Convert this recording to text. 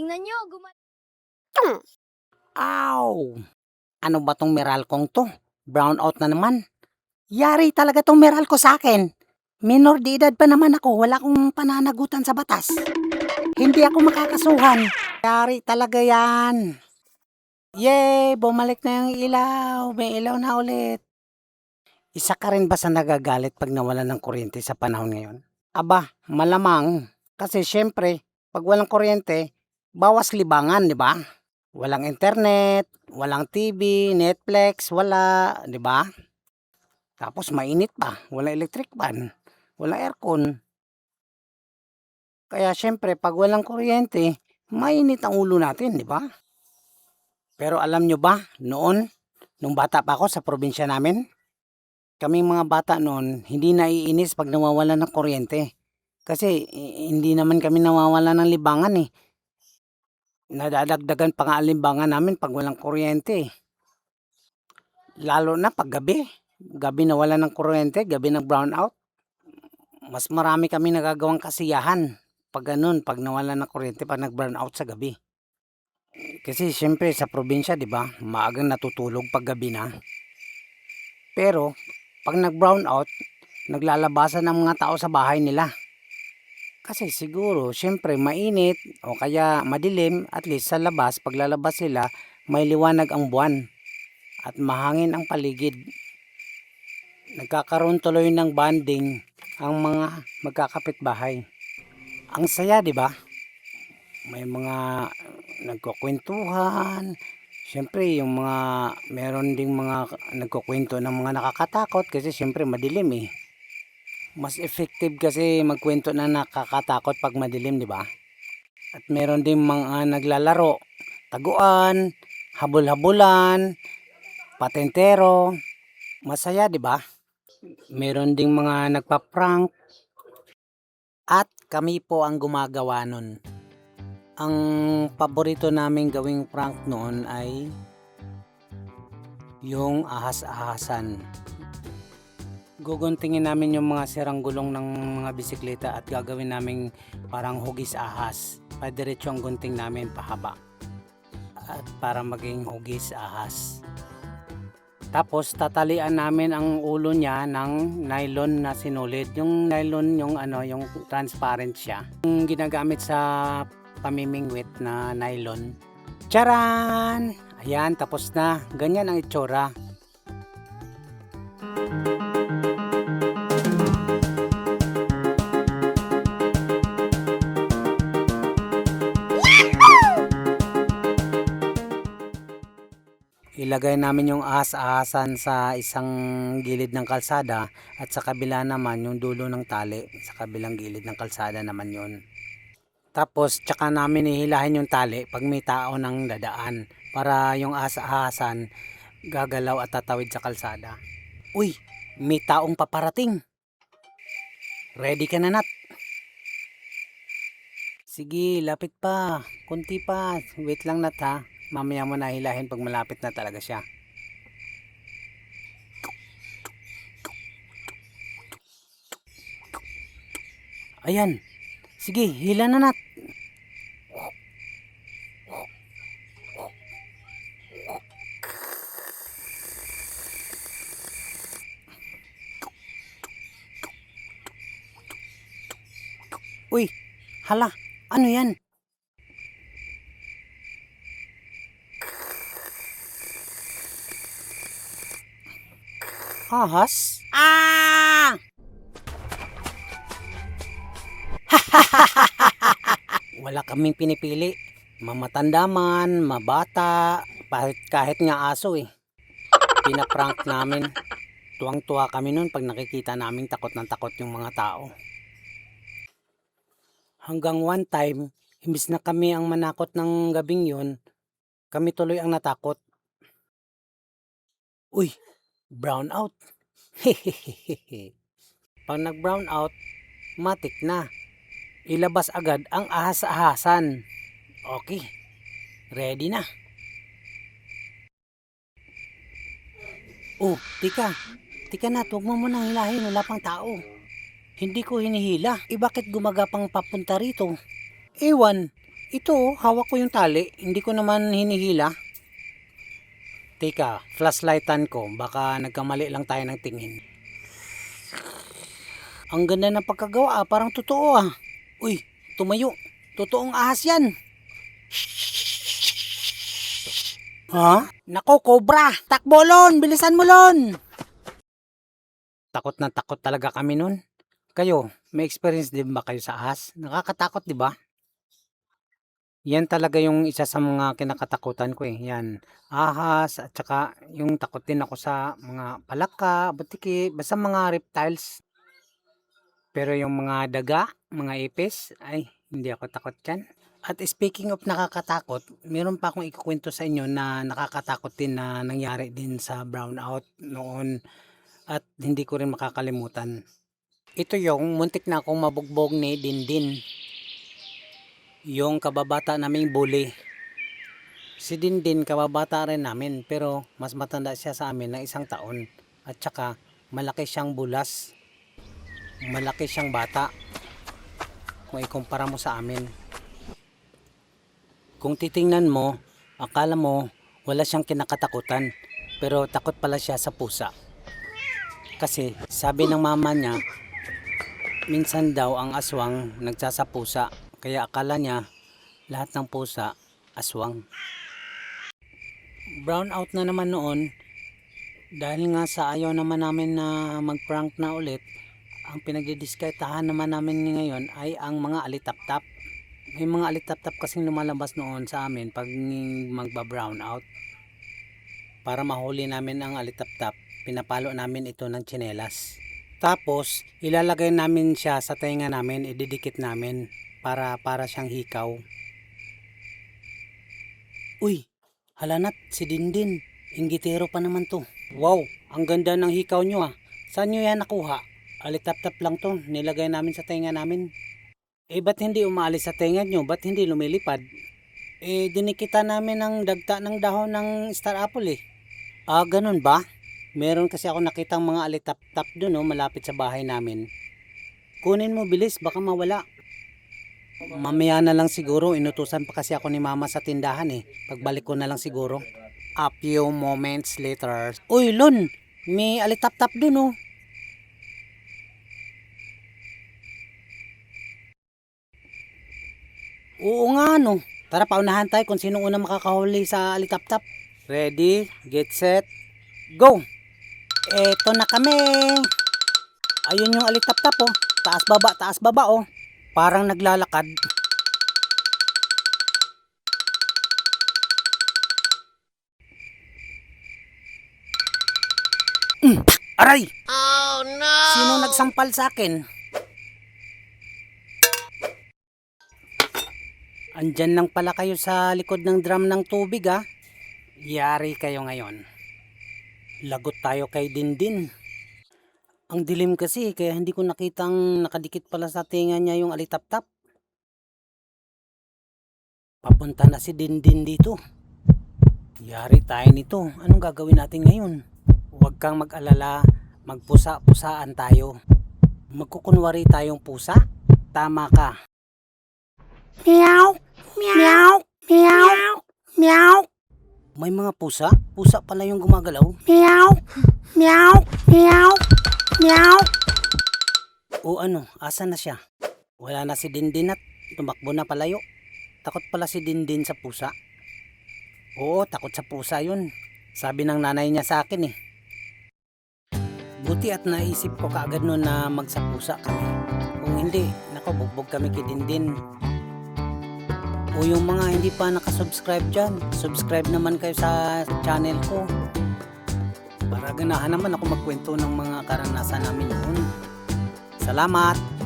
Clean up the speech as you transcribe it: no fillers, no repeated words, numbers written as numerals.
Tingnan nyo, Aw! Ano ba tong Meralcong to? Brown out na naman. Yari talaga tong Meralco sa akin. Minor de edad pa naman ako, wala akong pananagutan sa batas. Hindi ako makakasuhan. Yari talaga yan. Yay! Bumalik na yung ilaw. May ilaw na ulit. Isa ka rin ba sa nagagalit pag nawalan ng kuryente sa panahon ngayon? Aba, malamang. Kasi syempre, pag walang kuryente, bawas libangan, di ba? Walang internet, walang TV, Netflix, wala, di ba? Tapos mainit pa, walang electric fan, walang aircon. Kaya syempre, pag walang kuryente, mainit ang ulo natin, di ba? Pero alam nyo ba, noon, nung bata pa ako sa probinsya namin, kaming mga bata noon, hindi naiinis pag nawawalan ng kuryente. Kasi hindi naman kami nawawalan ng libangan eh. Nadadagdagan pa nga ang libangan namin pag walang kuryente. Lalo na pag gabi. Gabi na wala ng kuryente, gabi ng brownout. Mas marami kami nagagawang kasiyahan pag ganun, pag nawala ng kuryente, pag nag-brownout sa gabi. Kasi syempre sa probinsya, di ba, maagang natutulog pag gabi na. Pero pag nag-brownout, naglalabasan ng mga tao sa bahay nila. Kasi siguro, syempre mainit o kaya madilim, at least sa labas, paglalabas sila, may liwanag ang buwan at mahangin ang paligid. Nagkakaroon tuloy ng bonding ang mga magkakapitbahay. Ang saya, di ba? May mga nagkukwentuhan. Syempre, yung mga meron ding mga nagkukwento ng mga nakakatakot kasi syempre madilim eh. Mas effective kasi magkwento na nakakatakot pag madilim, di ba? At meron din mga naglalaro, taguan, habol-habulan, patentero. Masaya, di ba? Meron ding mga nagpa-prank. At kami po ang gumagawa nun. Ang paborito naming gawing prank noon ay yung ahas-ahasan. Guguntingin namin yung mga sirang gulong ng mga bisikleta at gagawin namin parang hugis ahas. Padiretso ang gunting namin pahaba. At para maging hugis ahas. Tapos tatalian namin ang ulo niya ng nylon na sinulid. Yung nylon, yung transparent siya. Yung ginagamit sa pamimingwit na nylon. Charan! Ayan, tapos na. Ganyan ang itsura. Ilagay namin yung ahas-ahasan sa isang gilid ng kalsada at sa kabila naman yung dulo ng tali. Sa kabilang gilid ng kalsada naman yun. Tapos tsaka namin ihilahin yung tali pag may tao nang dadaan para yung ahas-ahasan gagalaw at tatawid sa kalsada. Uy, may taong paparating. Ready ka na, Nat? Sige, lapit pa. Kunti pa. Wait lang, Nat, ha. Mamaya mo na hilahin pag malapit na talaga siya. Ayan. Sige, hila na, Nat. Uy, hala. Ano yan? Ahas? Ah! Wala kaming pinipili. Mamatanda man, mabata, kahit nga aso eh. Pinaprank namin. Tuwang-tuwa kami nun pag nakikita namin takot ng takot yung mga tao. Hanggang one time, imbis na kami ang manakot ng gabing yun, kami tuloy ang natakot. Uy, brown out. Pag nag-brown out, matik na. Ilabas agad ang ahas-ahasan. Okay, ready na. Oh, tika na, huwag mo munang hilahin, wala pang tao. Hindi ko hinihila. Bakit gumagapang papunta rito? Ewan, Ito, hawak ko yung tali. Hindi ko naman hinihila. Teka, flashlightan ko. Baka nagkamali lang tayo ng tingin. Ang ganda ng pagkagawa, parang totoo ah. Uy, tumayo. Totoong ahas yan. Ha? Nako, cobra! Takbo, Lon! Bilisan mo, Lon! Takot na takot talaga kami nun. Kayo, may experience din ba kayo sa ahas? Nakakatakot, di ba? Yan talaga yung isa sa mga kinakatakutan ko eh. Yan, ahas at saka yung takot din ako sa mga palaka, butiki, basta mga reptiles. Pero yung mga daga, mga ipis, ay hindi ako takot yan. At speaking of nakakatakot, meron pa akong ikukwento sa inyo na nakakatakot din na nangyari din sa brownout noon at hindi ko rin makakalimutan. Ito yung muntik na akong mabugbog ni Dindin, yung kababata naming bully. Si Dindin kababata rin namin pero mas matanda siya sa amin ng 1 taon at saka malaki siyang bulas, malaki siyang bata kung ikumpara mo sa amin. Kung titingnan mo, akala mo wala siyang kinakatakutan pero takot pala siya sa pusa. Kasi sabi ng mama niya, minsan daw ang aswang nagsasapusa kaya akala niya lahat ng pusa aswang. Brownout na naman noon dahil nga sa ayaw naman namin na mag-prank na ulit. Ang pinagdidisketahan naman namin ngayon ay ang mga alitaptap. May mga alitaptap kasing lumalabas noon sa amin pag magba-brown out. Para mahuli namin ang alitaptap, pinapalo namin ito ng tsinelas. Tapos, ilalagay namin siya sa tenga namin, ididikit namin para siyang hikaw. Uy, halanat si Dindin. Inggitero pa naman to. Wow, ang ganda ng hikaw nyo ah. Saan nyo yan nakuha? Alitaptap lang to, nilagay namin sa tenga namin. Eh ba't hindi umaalis sa tenga nyo? Ba't hindi lumilipad? Eh dinikita namin ng dagta ng dahon ng star apple eh. Ah, ganun ba? Meron kasi ako nakitang mga alitap-tap dun oh, malapit sa bahay namin. Kunin mo bilis, baka mawala. Mamaya na lang siguro, inutusan pa kasi ako ni mama sa tindahan eh. Pagbalik ko na lang siguro. A few moments later. Uy Lon, may alitap-tap dun oh. Oo nga no. Tara paunahan tayo kung sino unang makakahuli sa alitaptap. Ready, get set, go! Eto na kami. Ayun yung alitaptap oh. Taas baba oh. Parang naglalakad. Aray! Oh no! Sino nagsampal sa akin? Andyan lang pala kayo sa likod ng drum ng tubig ah. Yari kayo ngayon. Lagot tayo kay Dindin. Ang dilim kasi kaya hindi ko nakitang nakadikit pala sa tinga niya yung alitaptap. Papunta na si Dindin dito. Yari tayo nito. Anong gagawin natin ngayon? Huwag kang mag-alala. Magpusa-pusaan tayo. Magkukunwari tayong pusa? Tama ka. Meow, meow, meow, meow. May mga pusa? Pusa pala yung gumagalaw. Meow, meow, meow, meow. O ano, asan na siya? Wala na si Dindin at tumakbo na palayo. Takot pala si Dindin sa pusa. Oo, takot sa pusa yun. Sabi ng nanay niya sa akin eh. Buti at naisip ko kaagad noon na magsapusa kami. Kung hindi, nako bugbog kami kay Dindin. O yung mga hindi pa nakasubscribe dyan, subscribe naman kayo sa channel ko. Para ganahan naman ako magkwento ng mga karanasan namin noon. Salamat!